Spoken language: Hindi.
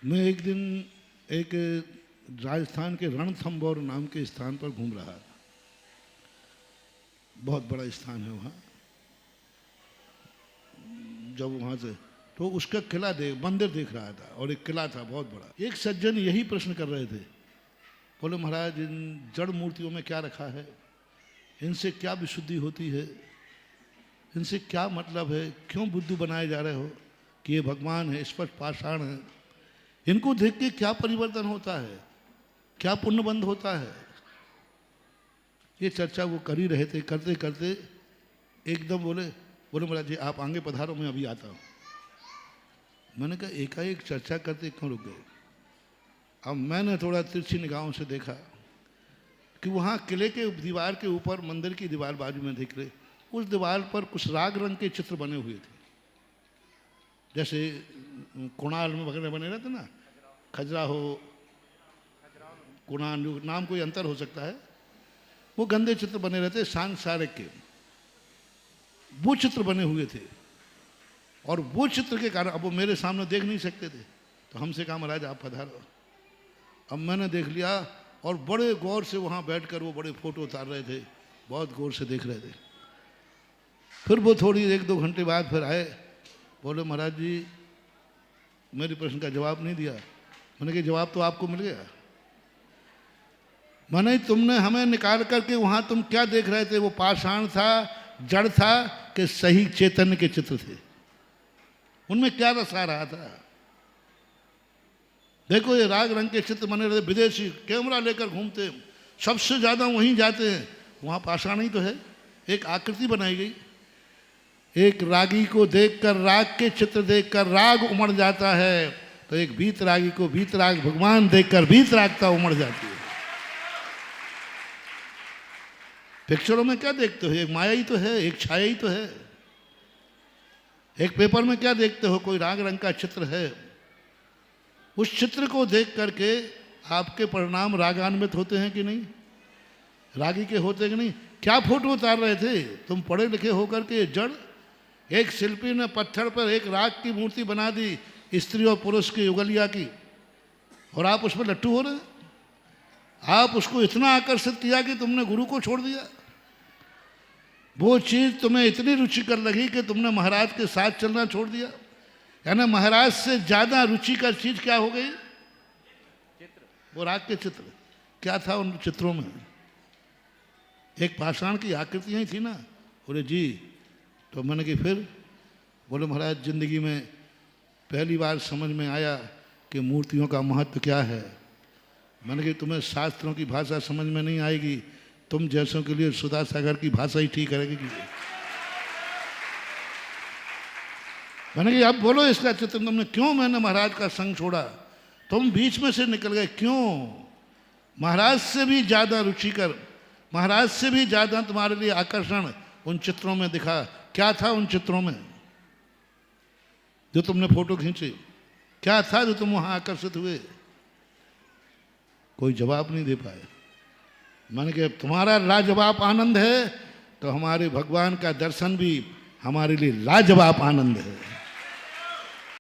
मैं एक दिन एक राजस्थान के रणथंभौर नाम के स्थान पर घूम रहा था। बहुत बड़ा स्थान है वहाँ। जब वहाँ से तो उसका किला मंदिर देख रहा था और एक किला था बहुत बड़ा। एक सज्जन यही प्रश्न कर रहे थे, बोले महाराज इन जड़ मूर्तियों में क्या रखा है, इनसे क्या विशुद्धि होती है, इनसे क्या मतलब है, क्यों बुद्धू बनाए जा रहे हो कि ये भगवान है, स्पष्ट पाषाण है, इनको देख के क्या परिवर्तन होता है, क्या पुण्यबंध होता है। ये चर्चा वो कर ही रहे थे। करते करते एकदम बोले महाराज जी आप आगे पधारो, मैं अभी आता हूँ। मैंने कहा एकाएक चर्चा करते क्यों रुक गए। अब मैंने थोड़ा तिरछी निगाहों से देखा कि वहाँ किले के दीवार के ऊपर, मंदिर की दीवार बाजू में दिख रहे, उस दीवार पर कुछ राग रंग के चित्र बने हुए थे, जैसे कुणाल में वगैरह बने रहते ना, खजुराहो, कुणाल, नाम कोई अंतर हो सकता है, वो गंदे चित्र बने रहते सांसारिक के, वो चित्र बने हुए थे। और वो चित्र के कारण अब वो मेरे सामने देख नहीं सकते थे, तो हमसे कहा महाराज आप पधारो। अब मैंने देख लिया और बड़े गौर से वहाँ बैठकर वो बड़े फोटो उतार रहे थे, बहुत गौर से देख रहे थे। फिर वो थोड़ी 1-2 घंटे बाद फिर आए, बोले महाराज जी मेरे प्रश्न का जवाब नहीं दिया। मैंने कहा जवाब तो आपको मिल गया। मैंने तुमने हमें निकाल करके वहाँ तुम क्या देख रहे थे, वो पाषाण था, जड़ था कि सही चैतन्य के चित्र थे, उनमें क्या रस आ रहा था। देखो ये राग रंग के चित्र बने रहते, विदेशी कैमरा लेकर घूमते, सबसे ज़्यादा वहीं जाते हैं, वहाँ पाषाण ही तो है। एक आकृति बनाई गई, एक रागी को देखकर, राग के चित्र देखकर राग उमड़ जाता है, तो एक वीतरागी को वीतराग भगवान देखकर वीतरागता उमड़ जाती है। पिक्चरों में क्या देखते हो, एक माया ही तो है, एक छाया ही तो है। एक पेपर में क्या देखते हो, कोई राग रंग का चित्र है, उस चित्र को देख करके आपके परिणाम रागान्वित होते हैं कि नहीं, रागी के होते कि नहीं। क्या फोटो उतार रहे थे तुम पढ़े लिखे होकर के जड़। एक शिल्पी ने पत्थर पर एक राग की मूर्ति बना दी, स्त्री और पुरुष की युगलिया की, और आप उसमें लट्टू हो रहे। आप उसको इतना आकर्षित किया कि तुमने गुरु को छोड़ दिया। वो चीज़ तुम्हें इतनी रुचिकर लगी कि तुमने महाराज के साथ चलना छोड़ दिया। यानी महाराज से ज़्यादा रुचिकर चीज़ क्या हो गई, वो राग के चित्र। क्या था उन चित्रों में, एक पाषाण की आकृतियाँ ही थी ना। बोले जी, तो मैंने कि फिर, बोले महाराज जिंदगी में पहली बार समझ में आया कि मूर्तियों का महत्व क्या है। मैंने कि तुम्हें शास्त्रों की भाषा समझ में नहीं आएगी, तुम जैसों के लिए सुधा सागर की भाषा ही ठीक रहेगी। मैंने कि अब बोलो इसका चित्र तुमने क्यों, मैंने महाराज का संग छोड़ा, तुम बीच में से निकल गए क्यों। महाराज से भी ज़्यादा रुचिकर, महाराज से भी ज़्यादा तुम्हारे लिए आकर्षण उन चित्रों में दिखा। क्या था उन चित्रों में जो तुमने फोटो खींचे, क्या था जो तुम वहाँ आकर्षित हुए। कोई जवाब नहीं दे पाए। मैंने कहा तुम्हारा लाजवाब आनंद है तो हमारे भगवान का दर्शन भी हमारे लिए लाजवाब आनंद है।